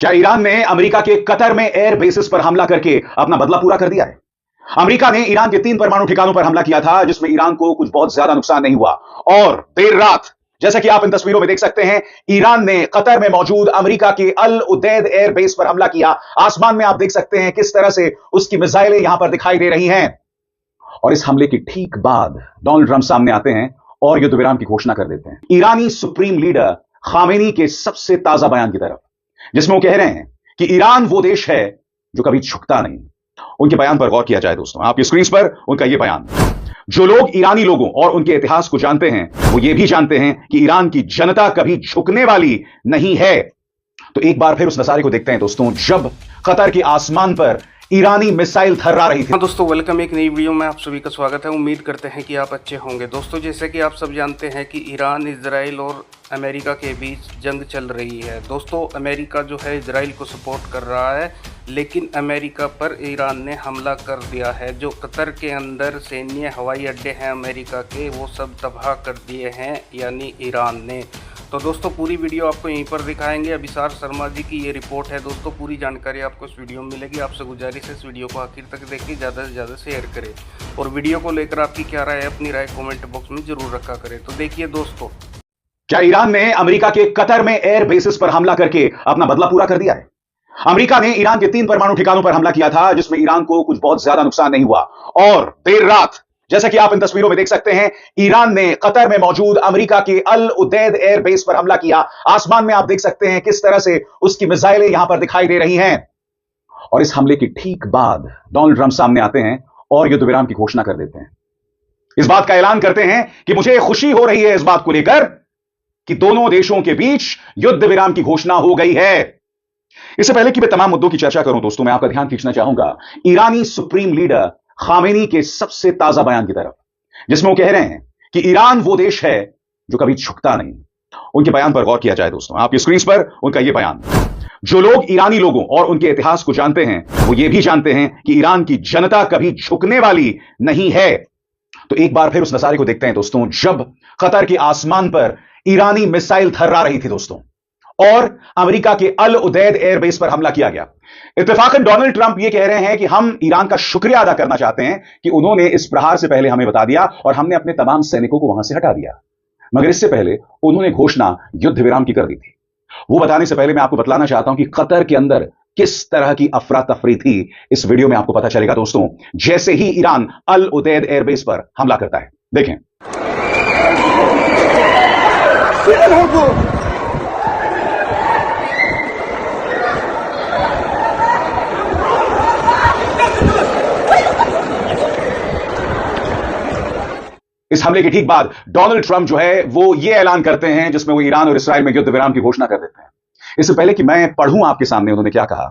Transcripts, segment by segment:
क्या ईरान ने अमेरिका के कतर में एयर बेसिस पर हमला करके अपना बदला पूरा कर दिया है? अमेरिका ने ईरान के 3 परमाणु ठिकानों पर हमला किया था, जिसमें ईरान को कुछ बहुत ज्यादा नुकसान नहीं हुआ। और देर रात, जैसा कि आप इन तस्वीरों में देख सकते हैं, ईरान ने कतर में मौजूद अमेरिका के अल उदैद एयर बेस पर हमला किया। आसमान में आप देख सकते हैं किस तरह से उसकी मिसाइलें यहां पर दिखाई दे रही हैं। और इस हमले के ठीक बाद डोनाल्ड ट्रंप सामने आते हैं और युद्ध विराम की घोषणा कर देते हैं, ईरानी सुप्रीम लीडर खामेनी के सबसे ताजा बयान की तरफ, जिसमें वो कह रहे हैं कि ईरान वो देश है जो कभी झुकता नहीं। उनके बयान पर गौर किया जाए दोस्तों, आपकी स्क्रीन पर उनका यह बयान। जो लोग ईरानी लोगों और उनके इतिहास को जानते हैं, वो ये भी जानते हैं कि ईरान की जनता कभी झुकने वाली नहीं है। तो एक बार फिर उस नजारे को देखते हैं दोस्तों, जब कतर के आसमान पर ईरानी मिसाइल थर्रा रही थी। हाँ दोस्तों, वेलकम एक नई वीडियो में आप सभी का स्वागत है। उम्मीद करते हैं कि आप अच्छे होंगे। दोस्तों, जैसे कि आप सब जानते हैं कि ईरान, इजराइल और अमेरिका के बीच जंग चल रही है। दोस्तों, अमेरिका जो है इजराइल को सपोर्ट कर रहा है, लेकिन अमेरिका पर ईरान ने हमला कर दिया है। जो कतर के अंदर सैन्य हवाई अड्डे हैं अमेरिका के, वो सब तबाह कर दिए हैं, यानी ईरान ने। तो दोस्तों, पूरी वीडियो आपको यहीं पर दिखाएंगे। अभिसार शर्मा जी की ये रिपोर्ट है। दोस्तों, पूरी जानकारी आपको इस वीडियो में मिलेगी। आपसे गुजारिश है इस वीडियो को आखिर तक देखिए, ज़्यादा से ज़्यादा शेयर करें और वीडियो को लेकर आपकी क्या राय है, अपनी राय कमेंट बॉक्स में जरूर रखा करें। तो देखिए दोस्तों, क्या ईरान ने अमेरिका के कतर में एयर बेसिस पर हमला करके अपना बदला पूरा कर दिया है? अमेरिका ने ईरान के 3 परमाणु ठिकानों पर हमला किया था, जिसमें ईरान को कुछ बहुत ज्यादा नुकसान नहीं हुआ। और देर रात, जैसा कि आप इन तस्वीरों में देख सकते हैं, ईरान ने कतर में मौजूद अमेरिका के अल उदैद एयर बेस पर हमला किया। आसमान में आप देख सकते हैं किस तरह से उसकी मिसाइलें यहां पर दिखाई दे रही हैं। और इस हमले के ठीक बाद डोनाल्ड ट्रंप सामने आते हैं और युद्ध विराम की घोषणा कर देते हैं। इस बात का ऐलान करते हैं कि मुझे खुशी हो रही है इस बात को लेकर कि दोनों देशों के बीच युद्ध विराम की घोषणा हो गई है। इससे पहले कि मैं तमाम मुद्दों की चर्चा करूं दोस्तों, मैं आपका ध्यान खींचना चाहूंगा ईरानी सुप्रीम लीडर खामेनी के सबसे ताजा बयान की तरफ, जिसमें वो कह रहे हैं कि ईरान वो देश है जो कभी झुकता नहीं। उनके बयान पर गौर किया जाए दोस्तों, आपकी स्क्रीन पर उनका यह बयान। जो लोग ईरानी लोगों और उनके इतिहास को जानते हैं, वो ये भी जानते हैं कि ईरान की जनता कभी झुकने वाली नहीं है। तो एक बार फिर उस नजारे को देखते हैं दोस्तों, जब कतर के आसमान पर ईरानी मिसाइल थर्रा रही थी दोस्तों, और अमेरिका के अल उदैद एयरबेस पर हमला किया गया। इत्तेफाकन डोनाल्ड ट्रंप ये कह रहे हैं कि हम ईरान का शुक्रिया अदा करना चाहते हैं कि उन्होंने इस प्रहार से पहले हमें बता दिया और हमने अपने तमाम सैनिकों को वहां से हटा दिया। मगर इससे पहले उन्होंने घोषणा युद्ध विराम की कर दी थी। वो बताने से पहले मैं आपको बतलाना चाहता हूं कि कतर के अंदर किस तरह की अफरा तफरी थी। इस वीडियो में आपको पता चलेगा दोस्तों, जैसे ही ईरान अल उदैद एयरबेस पर हमला करता है। देखें, इस हमले के ठीक बाद डोनाल्ड ट्रंप जो है वो ये ऐलान करते हैं, जिसमें वो ईरान और इस्राएल में युद्ध विराम की घोषणा कर देते हैं। इससे पहले कि मैं पढ़ूं आपके सामने उन्होंने क्या कहा,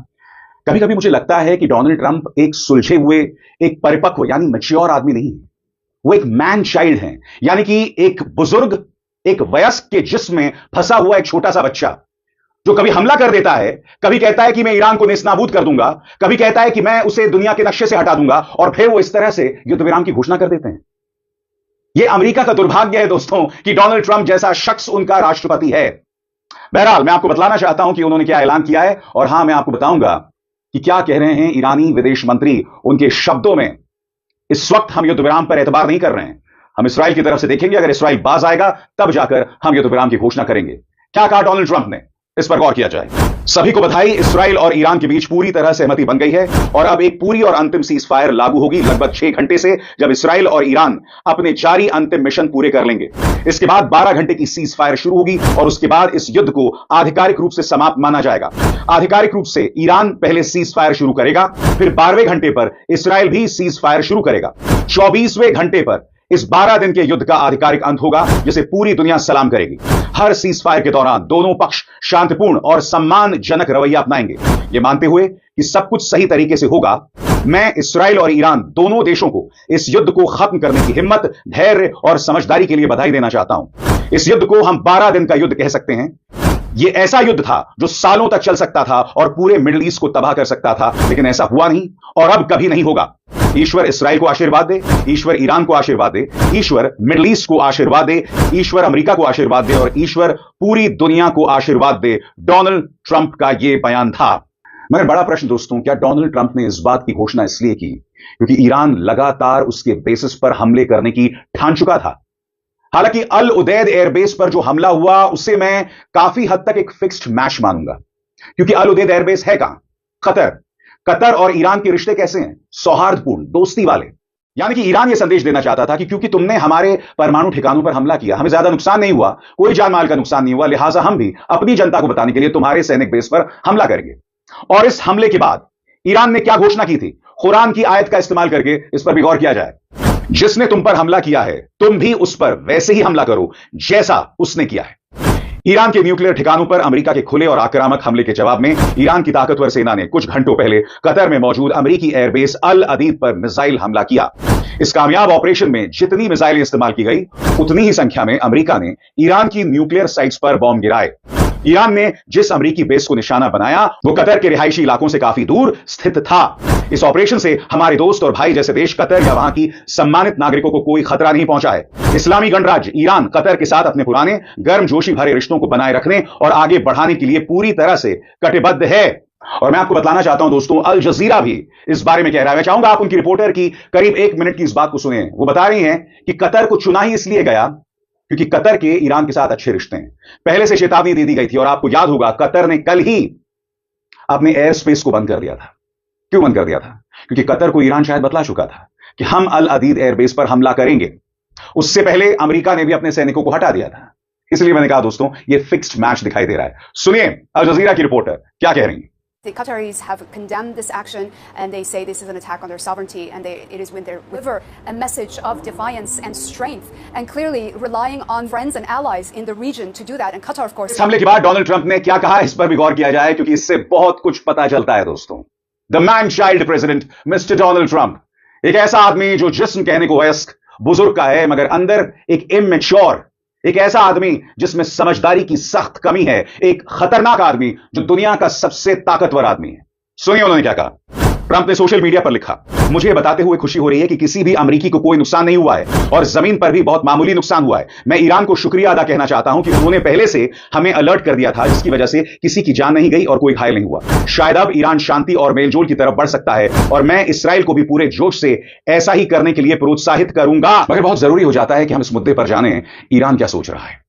कभी कभी मुझे लगता है कि डोनाल्ड ट्रंप एक सुलझे हुए, एक परिपक्व यानी मैच्योर आदमी नहीं है। वो एक मैन चाइल्ड है, यानी कि एक बुजुर्ग, एक वयस्क के जिस्म में फंसा हुआ एक छोटा सा बच्चा, जो कभी हमला कर देता है, कभी कहता है कि मैं ईरान को नेस्तनाबूद कर दूंगा, कभी कहता है कि मैं उसे दुनिया के नक्शे से हटा दूंगा, और फिर वो इस तरह से युद्ध विराम की घोषणा कर देते हैं। यह अमेरिका का दुर्भाग्य है दोस्तों कि डोनाल्ड ट्रंप जैसा शख्स उनका राष्ट्रपति है। बहरहाल, मैं आपको बतलाना चाहता हूं कि उन्होंने क्या ऐलान किया है, और हां, मैं आपको बताऊंगा कि क्या कह रहे हैं ईरानी विदेश मंत्री उनके शब्दों में। इस वक्त हम युद्ध विराम पर एतबार नहीं कर रहे हैं, हम इसराइल की तरफ से देखेंगे। अगर इसराइल बाज आएगा तब जाकर हम युद्ध विराम की घोषणा करेंगे। क्या कहा डोनाल्ड ट्रंप ने, इस पर गौर किया जाए। सभी को बधाई, इसराइल और ईरान के बीच पूरी तरह सहमति बन गई है और अब एक पूरी और अंतिम सीज फायर लागू होगी लगभग 6 घंटे से, जब इसराइल और ईरान अपने जारी अंतिम मिशन पूरे कर लेंगे। इसके बाद 12 घंटे की सीज फायर शुरू होगी और उसके बाद इस युद्ध को आधिकारिक रूप से समाप्त माना जाएगा। आधिकारिक रूप से ईरान पहले सीज फायर शुरू करेगा, फिर 12वें घंटे पर इसराइल भी सीज फायर शुरू करेगा। 24वें घंटे पर इस 12 दिन के युद्ध का आधिकारिक अंत होगा, जिसे पूरी दुनिया सलाम करेगी। हर सीज फायर के दौरान दोनों पक्ष शांतिपूर्ण और सम्मानजनक रवैया अपनाएंगे। यह मानते हुए कि सब कुछ सही तरीके से होगा, मैं इसराइल और ईरान दोनों देशों को इस युद्ध को खत्म करने की हिम्मत, धैर्य और समझदारी के लिए बधाई देना चाहता हूं। इस युद्ध को हम 12 दिन का युद्ध कह सकते हैं। यह ऐसा युद्ध था जो सालों तक चल सकता था और पूरे मिडिल ईस्ट को तबाह कर सकता था, लेकिन ऐसा हुआ नहीं और अब कभी नहीं होगा। ईश्वर इस्राएल को आशीर्वाद दे, ईश्वर ईरान को आशीर्वाद दे, ईश्वर मिडिल ईस्ट को आशीर्वाद दे, ईश्वर अमेरिका को आशीर्वाद दे और ईश्वर पूरी दुनिया को आशीर्वाद दे। डोनाल्ड ट्रंप का यह बयान था। मगर बड़ा प्रश्न दोस्तों, क्या डोनाल्ड ट्रंप ने इस बात की घोषणा इसलिए की क्योंकि ईरान लगातार उसके बेसिस पर हमले करने की ठान चुका था? हालांकि अल उदैद एयरबेस पर जो हमला हुआ उसे मैं काफी हद तक एक फिक्स्ड मैच मानूंगा, क्योंकि अल उदैद एयरबेस है कहां? कतर। कतर और ईरान के रिश्ते कैसे हैं? सौहार्दपूर्ण, दोस्ती वाले। यानी कि ईरान यह संदेश देना चाहता था कि क्योंकि तुमने हमारे परमाणु ठिकानों पर हमला किया, हमें ज्यादा नुकसान नहीं हुआ, कोई जान माल का नुकसान नहीं हुआ, लिहाजा हम भी अपनी जनता को बताने के लिए तुम्हारे सैनिक बेस पर हमला करेंगे। और इस हमले के बाद ईरान ने क्या घोषणा की थी? कुरान की आयत का इस्तेमाल करके इस पर भी गौर किया जाए। जिसने तुम पर हमला किया है तुम भी उस पर वैसे ही हमला करो जैसा उसने किया है। ईरान के न्यूक्लियर ठिकानों पर अमेरिका के खुले और आक्रामक हमले के जवाब में ईरान की ताकतवर सेना ने कुछ घंटों पहले कतर में मौजूद अमेरिकी एयरबेस अल अदीद पर मिसाइल हमला किया। इस कामयाब ऑपरेशन में जितनी मिसाइलें इस्तेमाल की गई, उतनी ही संख्या में अमेरिका ने ईरान की न्यूक्लियर साइट्स पर बॉम्ब गिराए। ईरान ने जिस अमेरिकी बेस को निशाना बनाया वो कतर के रिहायशी इलाकों से काफी दूर स्थित था। इस ऑपरेशन से हमारे दोस्त और भाई जैसे देश कतर या वहां की सम्मानित नागरिकों को कोई खतरा नहीं पहुंचा है। इस्लामी गणराज्य ईरान कतर के साथ अपने पुराने गर्मजोशी भरे रिश्तों को बनाए रखने और आगे बढ़ाने के लिए पूरी तरह से कटिबद्ध है। और मैं आपको बताना चाहता हूं दोस्तों, अल जजीरा भी इस बारे में कह रहा है। मैं चाहूंगा आप उनकी रिपोर्टर की करीब 1 मिनट की इस बात को सुने। वो बता रही हैं कि कतर को चुना ही इसलिए गया क्योंकि कतर के ईरान के साथ अच्छे रिश्ते हैं। पहले से चेतावनी दे दी गई थी और आपको याद होगा कतर ने कल ही अपने एयर स्पेस को बंद कर दिया था। क्यों बंद कर दिया था? क्योंकि कतर को ईरान शायद बतला चुका था कि हम अल अदीद एयरबेस पर हमला करेंगे। उससे पहले अमेरिका ने भी अपने सैनिकों को हटा दिया था। इसलिए मैंने कहा दोस्तों, यह फिक्स्ड मैच दिखाई दे रहा है। सुनिए अल जजीरा की रिपोर्टर क्या कह रही है। The Qataris have condemned this action and they say this is an attack on their sovereignty and it is when they deliver a message of defiance and strength and clearly relying on friends and allies in the region to do that. And Qatar, of course. इस हमले के बाद Donald Trump ने क्या कहा, इस पर भी गौर किया जाए क्योंकि इससे बहुत कुछ पता चलता है दोस्तों। The man child president mister Donald Trump, एक ऐसा आदमी जो जिस्म कहने को वयस्क बुजुर्ग का है मगर अंदर एक इमेच्योर, एक ऐसा आदमी जिसमें समझदारी की सख्त कमी है, एक खतरनाक आदमी जो दुनिया का सबसे ताकतवर आदमी है। सुनिए उन्होंने क्या कहा। ट्रंप ने सोशल मीडिया पर लिखा, मुझे बताते हुए खुशी हो रही है कि किसी भी अमेरिकी को कोई नुकसान नहीं हुआ है और जमीन पर भी बहुत मामूली नुकसान हुआ है। मैं ईरान को शुक्रिया अदा कहना चाहता हूं कि उन्होंने पहले से हमें अलर्ट कर दिया था, जिसकी वजह से किसी की जान नहीं गई और कोई घायल नहीं हुआ। शायद अब ईरान शांति और मेलजोल की तरफ बढ़ सकता है और मैं इसराइल को भी पूरे जोश से ऐसा ही करने के लिए प्रोत्साहित करूंगा। मगर बहुत जरूरी हो जाता है कि हम इस मुद्दे पर जानें ईरान क्या सोच रहा है।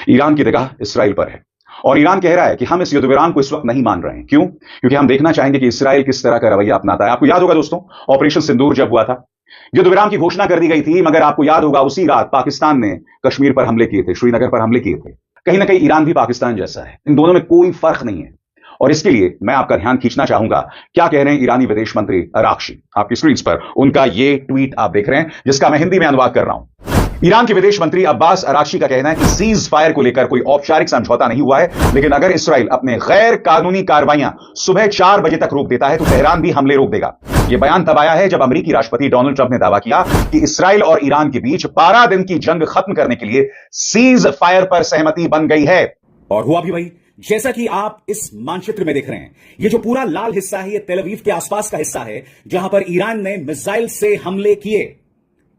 ईरान की निगाह इसराइल पर है और ईरान कह रहा है कि हम इस युद्ध विराम को इस वक्त नहीं मान रहे हैं। क्यों? क्योंकि हम देखना चाहेंगे कि इसराइल किस तरह का रवैया अपनाता है। आपको याद होगा दोस्तों, ऑपरेशन सिंदूर जब हुआ था, युद्ध विराम की घोषणा कर दी गई थी, मगर आपको याद होगा उसी रात पाकिस्तान ने कश्मीर पर हमले किए थे, श्रीनगर पर हमले किए थे। कहीं ना कहीं ईरान भी पाकिस्तान जैसा है, इन दोनों में कोई फर्क नहीं है। और इसके लिए मैं आपका ध्यान खींचना चाहूंगा, क्या कह रहे हैं ईरानी विदेश मंत्री अरागची। आपकी स्क्रीन पर उनका ये ट्वीट आप देख रहे हैं, जिसका मैं हिंदी में अनुवाद कर रहा हूं। ईरान के विदेश मंत्री अब्बास अरागची का कहना है कि सीज फायर को लेकर कोई औपचारिक समझौता नहीं हुआ है, लेकिन अगर इसराइल अपने गैर कानूनी कार्रवाइयां सुबह 4 बजे तक रोक देता है तो तेहरान भी हमले रोक देगा। यह बयान तब आया है जब अमेरिकी राष्ट्रपति डोनाल्ड ट्रंप ने दावा किया कि इसराइल और ईरान के बीच 12 दिन की जंग खत्म करने के लिए सीज फायर पर सहमति बन गई है। और हुआ भी वही, जैसा कि आप इस मानचित्र में देख रहे हैं। ये जो पूरा लाल हिस्सा है, ये तेल अवीव के आसपास का हिस्सा है जहां पर ईरान ने मिसाइल से हमले किए।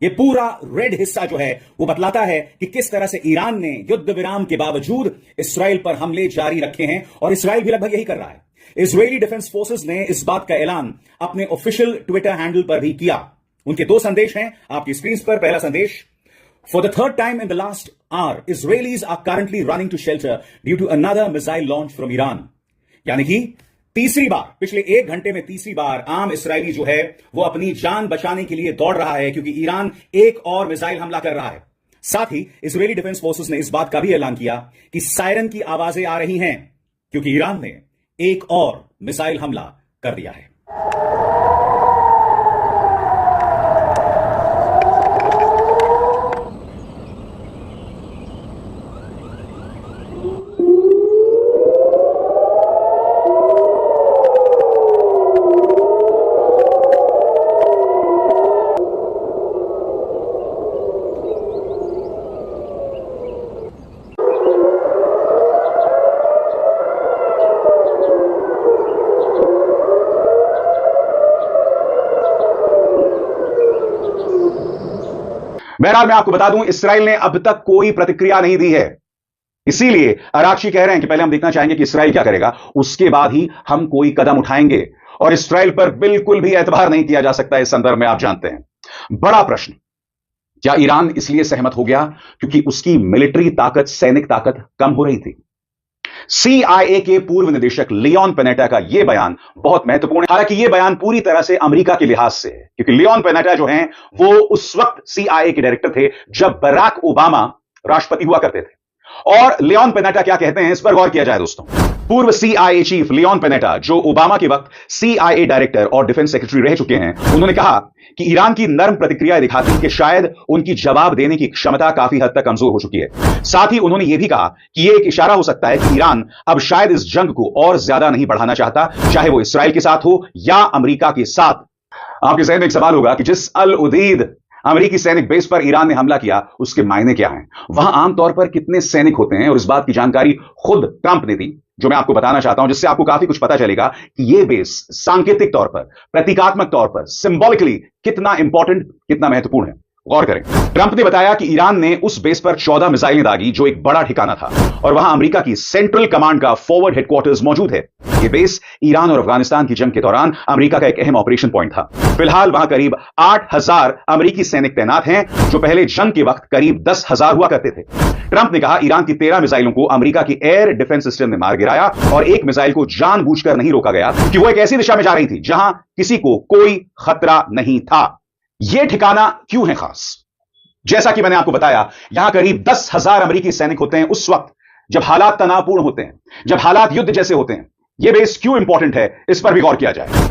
ये पूरा रेड हिस्सा जो है वो बतलाता है कि किस तरह से ईरान ने युद्ध विराम के बावजूद इसराइल पर हमले जारी रखे हैं और इसराइल भी लगभग यही कर रहा है। इजरायली डिफेंस फोर्सेस ने इस बात का ऐलान अपने ऑफिशियल ट्विटर हैंडल पर भी किया। उनके 2 संदेश हैं आपकी स्क्रीन पर। पहला संदेश, For the third time in the last hour, Israelis are currently running to shelter due to another missile launch from Iran. यानी कि तीसरी बार, पिछले 1 घंटे में तीसरी बार आम इसराइली जो है वो अपनी जान बचाने के लिए दौड़ रहा है क्योंकि ईरान एक और मिसाइल हमला कर रहा है। साथ ही इजरायली डिफेंस फोर्सेस ने इस बात का भी ऐलान किया कि सायरन की आवाजें आ रही हैं क्योंकि ईरान ने एक और मिसाइल हमला कर दिया है। बहरहाल मैं आपको बता दूं, इस्राएल ने अब तक कोई प्रतिक्रिया नहीं दी है। इसीलिए अरागची कह रहे हैं कि पहले हम देखना चाहेंगे कि इस्राएल क्या करेगा, उसके बाद ही हम कोई कदम उठाएंगे। और इस्राएल पर बिल्कुल भी एतबार नहीं किया जा सकता इस संदर्भ में, आप जानते हैं। बड़ा प्रश्न, क्या ईरान इसलिए सहमत हो गया क्योंकि उसकी मिलिट्री ताकत, सैनिक ताकत कम हो रही थी? CIA के पूर्व निदेशक लियोन पेनेटा का यह बयान बहुत महत्वपूर्ण है। हालांकि यह बयान पूरी तरह से अमेरिका के लिहाज से है, क्योंकि लियोन पेनेटा जो हैं वो उस वक्त CIA के डायरेक्टर थे जब बराक ओबामा राष्ट्रपति हुआ करते थे। और लियोन पेनेटा क्या कहते हैं, इस पर गौर किया जाए दोस्तों। पूर्व CIA चीफ लियोन पेनेटा, जो ओबामा के वक्त CIA डायरेक्टर और डिफेंस सेक्रेटरी रह चुके हैं, उन्होंने कहा कि ईरान की नर्म प्रतिक्रिया दिखाती है कि शायद उनकी जवाब देने की क्षमता काफी हद तक कमजोर हो चुकी है। साथ ही उन्होंने यह भी कहा कि यह एक इशारा हो सकता है कि ईरान अब शायद इस जंग को और ज्यादा नहीं बढ़ाना चाहता, चाहे वो इसराइल के साथ हो या अमेरिका के साथ। आपके जहन में एक सवाल होगा कि जिस अल उदीद अमेरिकी सैनिक बेस पर ईरान ने हमला किया, उसके मायने क्या हैं? वहां आमतौर पर कितने सैनिक होते हैं? और इस बात की जानकारी खुद ट्रंप ने दी, जो मैं आपको बताना चाहता हूं, जिससे आपको काफी कुछ पता चलेगा कि यह बेस सांकेतिक तौर पर, प्रतीकात्मक तौर पर, सिंबॉलिकली कितना इंपॉर्टेंट, कितना महत्वपूर्ण है। गौर करें, ट्रंप ने बताया कि ईरान ने उस बेस पर 14 मिसाइलें दागी, जो एक बड़ा ठिकाना था, और वहां अमेरिका की सेंट्रल कमांड का फॉरवर्ड हेडक्वार्टर्स मौजूद है। यह बेस ईरान और अफगानिस्तान की जंग के दौरान अमेरिका का एक अहम ऑपरेशन पॉइंट था। फिलहाल वहां करीब 8000 अमेरिकी सैनिक तैनात हैं, जो पहले जंग के वक्त करीब 10,000 हुआ करते थे। ट्रंप ने कहा ईरान की 13 मिसाइलों को अमेरिका की एयर डिफेंस सिस्टम ने मार गिराया, और एक मिसाइल को जानबूझकर नहीं रोका गया कि वो एक ऐसी दिशा में जा रही थी जहां किसी को कोई खतरा नहीं था। यह ठिकाना क्यों है खास? जैसा कि मैंने आपको बताया, यहां करीब 10,000 अमेरिकी सैनिक होते हैं उस वक्त जब हालात तनावपूर्ण होते हैं, जब हालात युद्ध जैसे होते हैं। यह बेस क्यों इंपॉर्टेंट है, इस पर भी गौर किया जाए।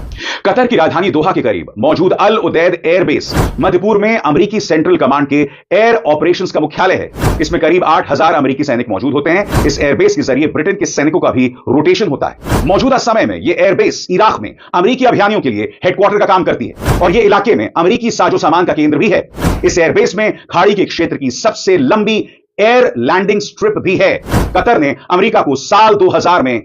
कतर की राजधानी दोहा के करीब मौजूद अल उदैद एयरबेस मध्यपूर्व में अमेरिकी सेंट्रल कमांड के एयर ऑपरेशंस का मुख्यालय है। इसमें करीब 8000 अमेरिकी सैनिक मौजूद होते हैं। इस एयरबेस के जरिए ब्रिटेन के सैनिकों का भी रोटेशन होता है। मौजूदा समय में यह एयरबेस इराक में अमेरिकी अभियानियों के लिए हेडक्वार्टर का काम करती है, और यह इलाके में अमेरिकी साजो सामान का केंद्र भी है। इस एयरबेस में खाड़ी के क्षेत्र की सबसे लंबी एयर लैंडिंग स्ट्रिप भी है। कतर ने अमेरिका को साल 2000 में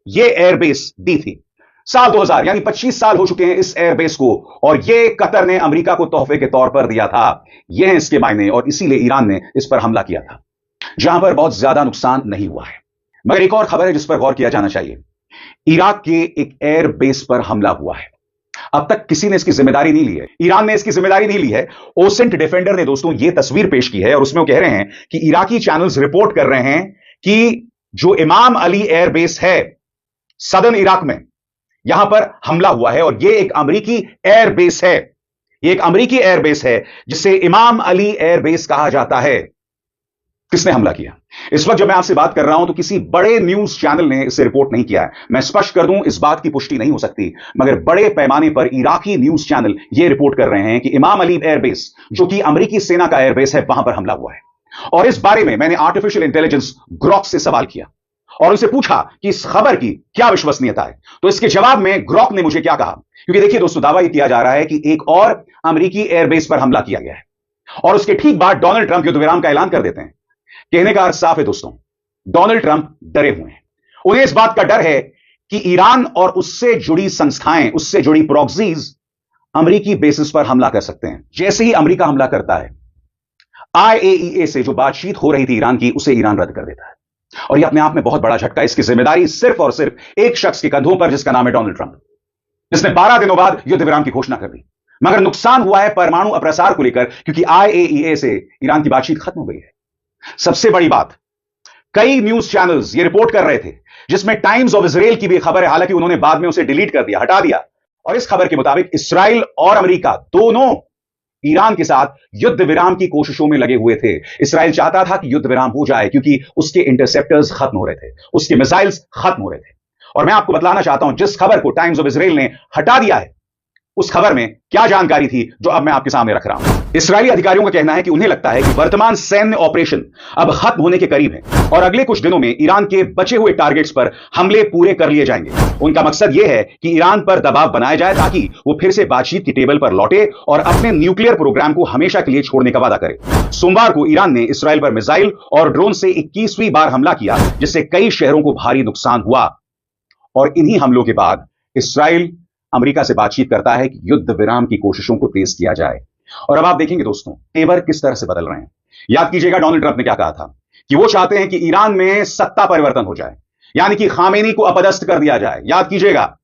यह एयरबेस दी थी। साल 2000 यानी 25 साल हो चुके हैं इस एयरबेस को, और यह कतर ने अमेरिका को तोहफे के तौर पर दिया था। यह है इसके मायने, और इसीलिए ईरान ने इस पर हमला किया था, जहां पर बहुत ज्यादा नुकसान नहीं हुआ है। मगर एक और खबर है जिस पर गौर किया जाना चाहिए। इराक के एक एयरबेस पर हमला हुआ है। अब तक किसी ने इसकी जिम्मेदारी नहीं ली है, ईरान ने इसकी जिम्मेदारी नहीं ली है। ओसेंट डिफेंडर ने दोस्तों यह तस्वीर पेश की है, और उसमें वो कह रहे हैं कि इराकी चैनल्स रिपोर्ट कर रहे हैं कि जो इमाम अली एयरबेस है सदर्न इराक में, यहां पर हमला हुआ है, और यह एक अमेरिकी एयरबेस है। यह एक अमेरिकी एयरबेस है जिसे इमाम अली एयरबेस कहा जाता है। किसने हमला किया? इस वक्त जब मैं आपसे बात कर रहा हूं तो किसी बड़े न्यूज चैनल ने इसे रिपोर्ट नहीं किया है। मैं स्पष्ट कर दूं, इस बात की पुष्टि नहीं हो सकती, मगर बड़े पैमाने पर इराकी न्यूज चैनल यह रिपोर्ट कर रहे हैं कि इमाम अली एयरबेस, जो कि अमेरिकी सेना का एयरबेस है, वहां पर हमला हुआ है। और इस बारे में मैंने आर्टिफिशियल इंटेलिजेंस ग्रॉक से सवाल किया और उनसे पूछा कि इस खबर की क्या विश्वसनीयता है। तो इसके जवाब में ग्रॉक ने मुझे क्या कहा, क्योंकि देखिए दोस्तों, दावा यह किया जा रहा है कि एक और अमेरिकी एयरबेस पर हमला किया गया है, और उसके ठीक बाद डोनाल्ड ट्रंप युद्ध विराम का ऐलान कर देते हैं। कहने का अर्थ साफ है दोस्तों, डोनाल्ड ट्रंप डरे हुए हैं। उन्हें इस बात का डर है कि ईरान और उससे जुड़ी संस्थाएं, उससे जुड़ी प्रॉक्सीज अमेरिकी बेसिस पर हमला कर सकते हैं। जैसे ही अमेरिका हमला करता है, IAEA से जो बातचीत हो रही थी ईरान की, उसे ईरान रद्द कर देता है। और यह अपने आप में बहुत बड़ा झटका। इसकी जिम्मेदारी सिर्फ और सिर्फ एक शख्स के कंधों पर, जिसका नाम है डोनाल्ड ट्रंप, जिसने 12 दिनों बाद युद्ध विराम की घोषणा कर दी। मगर नुकसान हुआ है परमाणु अप्रसार को लेकर, क्योंकि IAEA से ईरान की बातचीत खत्म हो गई है। सबसे बड़ी बात, कई न्यूज चैनल्स ये रिपोर्ट कर रहे थे, जिसमें टाइम्स ऑफ इजराइल की भी खबर है, हालांकि उन्होंने बाद में उसे डिलीट कर दिया, हटा दिया। और इस खबर के मुताबिक इसराइल और अमेरिका दोनों ईरान के साथ युद्ध विराम की कोशिशों में लगे हुए थे। इसराइल चाहता था कि युद्ध विराम हो जाए, क्योंकि उसके इंटरसेप्टर्स खत्म हो रहे थे, उसके मिसाइल्स खत्म हो रहे थे। और मैं आपको बतलाना चाहता हूं, जिस खबर को टाइम्स ऑफ इजराइल ने हटा दिया है, उस खबर में क्या जानकारी थी जो अब मैं आपके सामने रख रहा हूं। इस्राएली अधिकारियों का कहना है कि उन्हें लगता है कि वर्तमान सैन्य ऑपरेशन अब खत्म होने के करीब है, और अगले कुछ दिनों में ईरान के बचे हुए टारगेट्स पर हमले पूरे कर लिए जाएंगे। उनका मकसद यह है कि ईरान पर दबाव बनाया जाए, ताकि वो फिर से बातचीत की टेबल पर लौटे और अपने न्यूक्लियर प्रोग्राम को हमेशा के लिए छोड़ने का वादा करे। सोमवार को ईरान ने इसराइल पर मिसाइल और ड्रोन से 21वीं बार हमला किया, जिससे कई शहरों को भारी नुकसान हुआ। और इन्हीं हमलों के बाद इसराइल अमेरिका से बातचीत करता है कि युद्ध विराम की कोशिशों को तेज किया जाए। और अब आप देखेंगे दोस्तों, तेवर किस तरह से बदल रहे हैं। याद कीजिएगा डोनाल्ड ट्रंप ने क्या कहा था कि वो चाहते हैं कि ईरान में सत्ता परिवर्तन हो जाए, यानी कि खामेनी को अपदस्थ कर दिया जाए। याद कीजिएगा,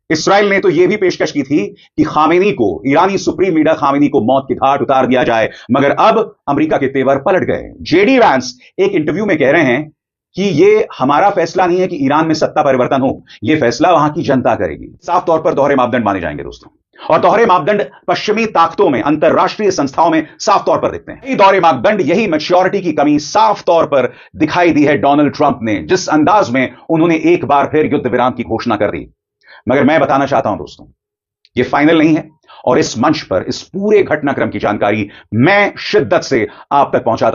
इस्राएल ने तो यह भी पेशकश की थी कि खामेनी को, ईरानी सुप्रीम लीडर खामेनी को मौत की घाट उतार दिया जाए, मगर अब अमेरिका के तेवर पलट गए। जेडी वैंस एक इंटरव्यू में कह रहे हैं कि यह हमारा फैसला नहीं है कि ईरान में सत्ता परिवर्तन हो, यह फैसला वहां की जनता करेगी। साफ तौर पर दोहरे मापदंड माने जाएंगे दोस्तों, और दोहरे मापदंड पश्चिमी ताकतों में, अंतरराष्ट्रीय संस्थाओं में साफ तौर पर दिखते हैं। यही दोहरे मापदंड, यही मैच्योरिटी की कमी साफ तौर पर दिखाई दी है डोनाल्ड ट्रंप ने, जिस अंदाज में उन्होंने एक बार फिर युद्ध विराम की घोषणा कर दी। मगर मैं बताना चाहता हूं दोस्तों, यह फाइनल नहीं है, और इस मंच पर इस पूरे घटनाक्रम की जानकारी मैं शिद्दत से आप तक पहुंचाता